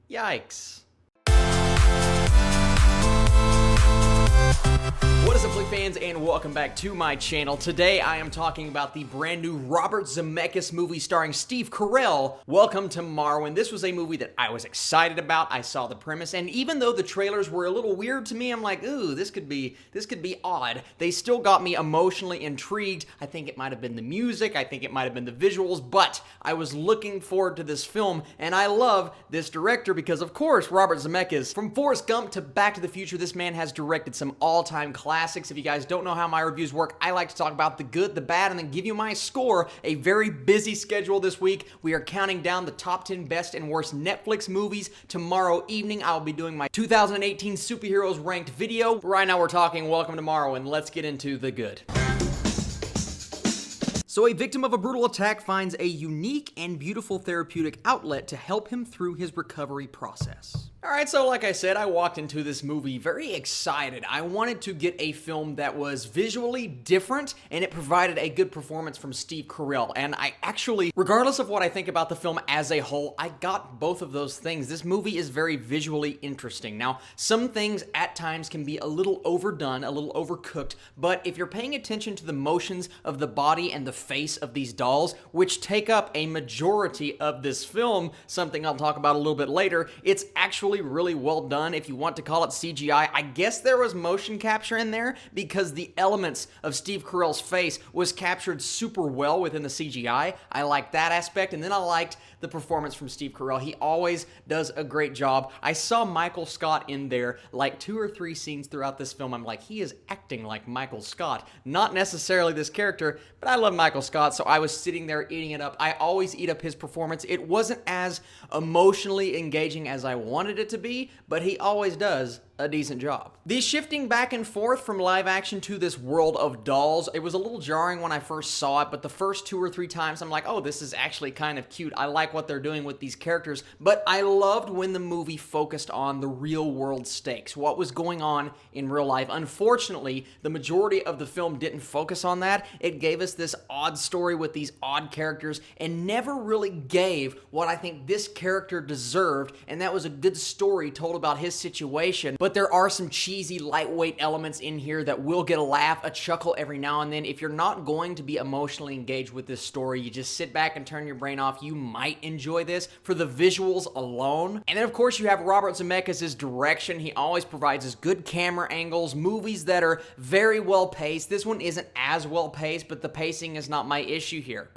Yikes. What is up, Flick fans, and welcome back to my channel. Today I am talking about the brand new Robert Zemeckis movie starring Steve Carell, Welcome to Marwen. This was a movie that I was excited about. I saw the premise, and even though the trailers were a little weird to me, I'm like, ooh, this could be odd. They still got me emotionally intrigued. I think it might have been the music, I think it might have been the visuals, but I was looking forward to this film, and I love this director because, of course, Robert Zemeckis, from Forrest Gump to Back to the Future, this man has directed some all-time classics. If you guys don't know how my reviews work, I like to talk about the good, the bad, and then give you my score. A very busy schedule this week. We are counting down the top 10 best and worst Netflix movies. Tomorrow evening, I'll be doing my 2018 superheroes ranked video. Right now, we're talking Welcome to Marwen. Let's get into the good. So a victim of a brutal attack finds a unique and beautiful therapeutic outlet to help him through his recovery process. Alright, so like I said, I walked into this movie very excited. I wanted to get a film that was visually different, and it provided a good performance from Steve Carell. And I actually, regardless of what I think about the film as a whole, I got both of those things. This movie is very visually interesting. Now, some things at times can be a little overdone, a little overcooked, but if you're paying attention to the motions of the body and the face of these dolls, which take up a majority of this film, something I'll talk about a little bit later, it's actually really well done. If you want to call it CGI, I guess there was motion capture in there because the elements of Steve Carell's face was captured super well within the CGI. I liked that aspect, and then I liked the performance from Steve Carell. He always does a great job. I saw Michael Scott in there like 2 or 3 scenes throughout this film. I'm like, he is acting like Michael Scott. Not necessarily this character, but I love Michael Scott, so I was sitting there eating it up. I always eat up his performance. It wasn't as emotionally engaging as I wanted it to be, but he always does a decent job. The shifting back and forth from live action to this world of dolls, it was a little jarring when I first saw it, but the first 2 or 3 times I'm like, oh, this is actually kind of cute. I like what they're doing with these characters, but I loved when the movie focused on the real world stakes, what was going on in real life. Unfortunately, the majority of the film didn't focus on that. It gave us this odd story with these odd characters and never really gave what I think this character deserved, and that was a good story told about his situation. But there are some cheesy, lightweight elements in here that will get a laugh, a chuckle every now and then. If you're not going to be emotionally engaged with this story, you just sit back and turn your brain off, you might enjoy this for the visuals alone. And then, of course, you have Robert Zemeckis' direction. He always provides us good camera angles, movies that are very well paced. This one isn't as well paced, but the pacing is not my issue here.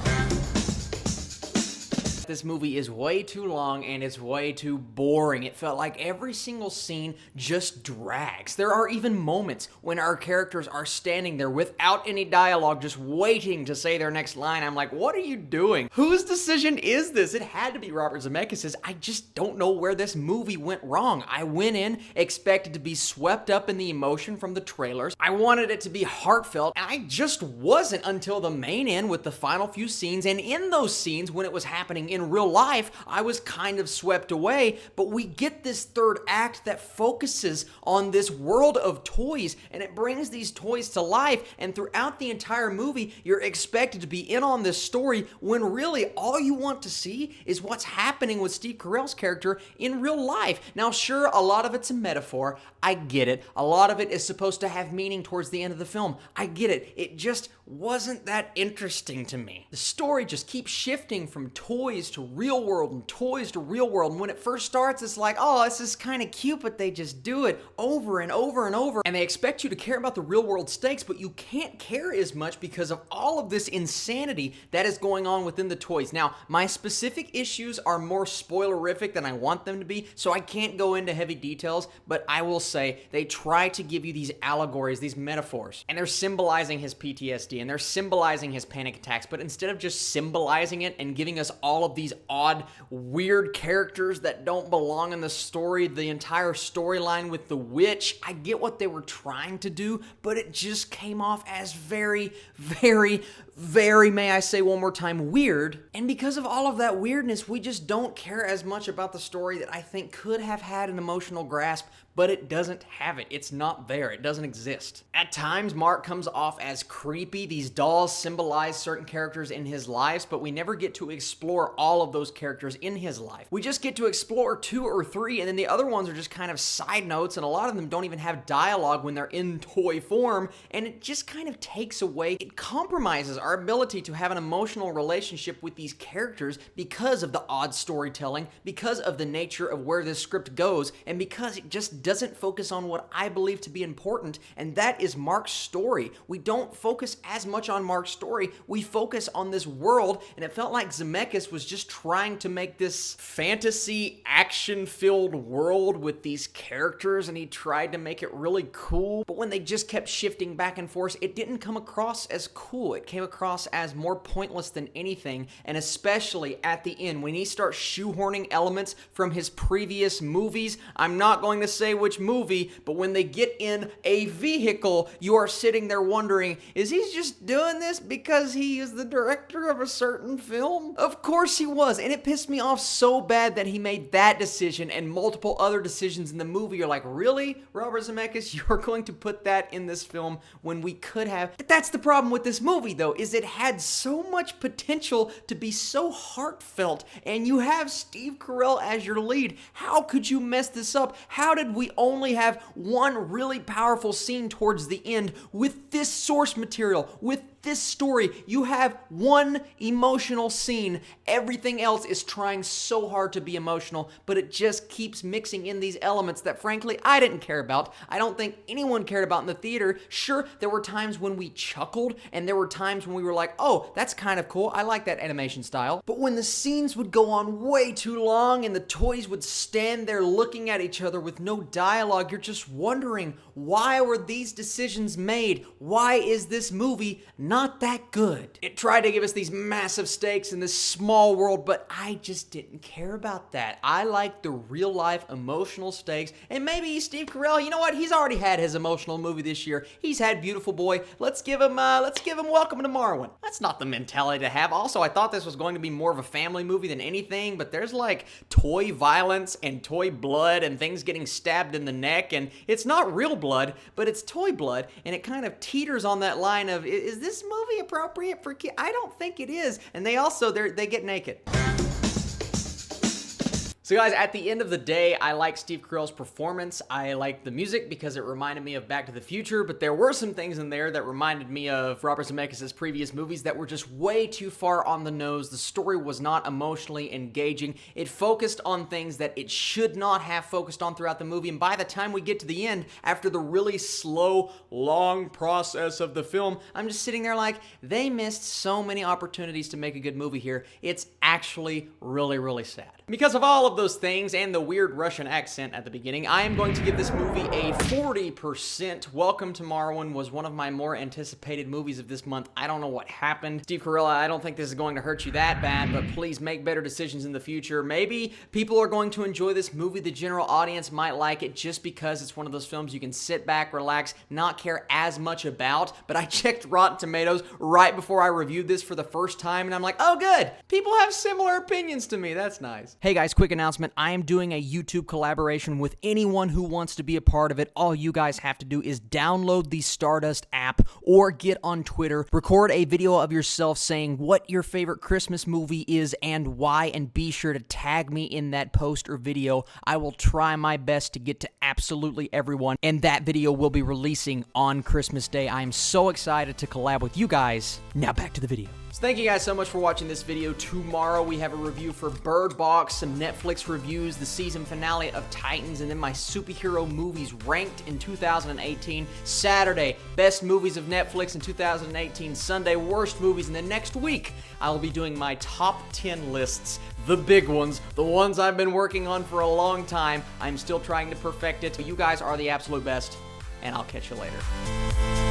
This movie is way too long and it's way too boring. It felt like every single scene just drags. There are even moments when our characters are standing there without any dialogue, just waiting to say their next line. I'm like, what are you doing? Whose decision is this? It had to be Robert Zemeckis'. I just don't know where this movie went wrong. I went in expected to be swept up in the emotion from the trailers. I wanted it to be heartfelt, and I just wasn't until the main end with the final few scenes. And in those scenes, when it was happening in real life, I was kind of swept away, but we get this third act that focuses on this world of toys, and it brings these toys to life, and throughout the entire movie, you're expected to be in on this story when really all you want to see is what's happening with Steve Carell's character in real life. Now, sure, a lot of it's a metaphor. I get it. A lot of it is supposed to have meaning towards the end of the film. I get it. It just wasn't that interesting to me. The story just keeps shifting from toys to real world and toys to real world. And when it first starts, it's like, oh, this is kind of cute, but they just do it over and over and over. And they expect you to care about the real world stakes, but you can't care as much because of all of this insanity that is going on within the toys. Now, my specific issues are more spoilerific than I want them to be, so I can't go into heavy details, but I will say they try to give you these allegories, these metaphors, and they're symbolizing his PTSD and they're symbolizing his panic attacks, but instead of just symbolizing it and giving us all of these odd, weird characters that don't belong in the story, the entire storyline with the witch, I get what they were trying to do, but it just came off as very, may I say one more time, weird. And because of all of that weirdness, we just don't care as much about the story that I think could have had an emotional grasp, but it doesn't have it. It's not there. It doesn't exist. At times, Mark comes off as creepy these dolls symbolize certain characters in his life, but we never get to explore all of those characters in his life. We just get to explore 2 or 3, and then the other ones are just kind of side notes, and a lot of them don't even have dialogue when they're in toy form, and it just kind of takes away, it compromises our ability to have an emotional relationship with these characters because of the odd storytelling, because of the nature of where this script goes, and because it just doesn't focus on what I believe to be important, and that is Mark's story. We don't focus as much on Mark's story, we focus on this world, and it felt like Zemeckis was just trying to make this fantasy, action-filled world with these characters, and he tried to make it really cool, but when they just kept shifting back and forth, it didn't come across as cool. It came across as more pointless than anything, and especially at the end, when he starts shoehorning elements from his previous movies. I'm not going to say which movie, but when they get in a vehicle, you are sitting there wondering, is he just doing this because he is the director of a certain film? Of course he was, and it pissed me off so bad that he made that decision and multiple other decisions in the movie. You're like, really, Robert Zemeckis, you're going to put that in this film when we could have? But that's the problem with this movie, though, is it had so much potential to be so heartfelt, and you have Steve Carell as your lead. How could you mess this up? How did we only have one really powerful scene towards the end with this source material, with this story? You have one emotional scene. Everything else is trying so hard to be emotional, but it just keeps mixing in these elements that frankly I didn't care about. I don't think anyone cared about in the theater. Sure, there were times when we chuckled, and there were times when we were like, oh, that's kind of cool. I like that animation style. But when the scenes would go on way too long and the toys would stand there looking at each other with no dialogue, you're just wondering, why were these decisions made? Why is this movie not that good? It tried to give us these massive stakes in this small world, but I just didn't care about that. I like the real life emotional stakes, and maybe Steve Carell, you know what? He's already had his emotional movie this year. He's had Beautiful Boy. Let's give him Welcome to Marwen. That's not the mentality to have. Also, I thought this was going to be more of a family movie than anything, but there's like toy violence and toy blood and things getting stabbed in the neck, and it's not real blood, but it's toy blood, and it kind of teeters on that line of, is this movie appropriate for kids? I don't think it is. And they also, they get naked. So guys, at the end of the day, I like Steve Carell's performance. I like the music because it reminded me of Back to the Future, but there were some things in there that reminded me of Robert Zemeckis' previous movies that were just way too far on the nose. The story was not emotionally engaging. It focused on things that it should not have focused on throughout the movie, and by the time we get to the end, after the really slow, long process of the film, I'm just sitting there like, they missed so many opportunities to make a good movie here. It's actually really, really sad. Because of all of those things and the weird Russian accent at the beginning, I am going to give this movie a 40%. Welcome to Marwen was one of my more anticipated movies of this month. I don't know what happened. Steve Carell, I don't think this is going to hurt you that bad, but please make better decisions in the future. Maybe people are going to enjoy this movie. The general audience might like it just because it's one of those films you can sit back, relax, not care as much about. But I checked Rotten Tomatoes right before I reviewed this for the first time, and I'm like, oh good, people have similar opinions to me. That's nice. Hey guys, quick announcement. I am doing a YouTube collaboration with anyone who wants to be a part of it. All you guys have to do is download the Stardust app or get on Twitter, record a video of yourself saying what your favorite Christmas movie is and why, and be sure to tag me in that post or video. I will try my best to get to absolutely everyone, and that video will be releasing on Christmas Day. I am so excited to collab with you guys. Now back to the video. So thank you guys so much for watching this video. Tomorrow we have a review for Bird Box, some Netflix reviews, the season finale of Titans, and then my superhero movies ranked in 2018. Saturday, best movies of Netflix in 2018. Sunday, worst movies. And then next week, I will be doing my top 10 lists, the big ones, the ones I've been working on for a long time. I'm still trying to perfect it. You guys are the absolute best, and I'll catch you later.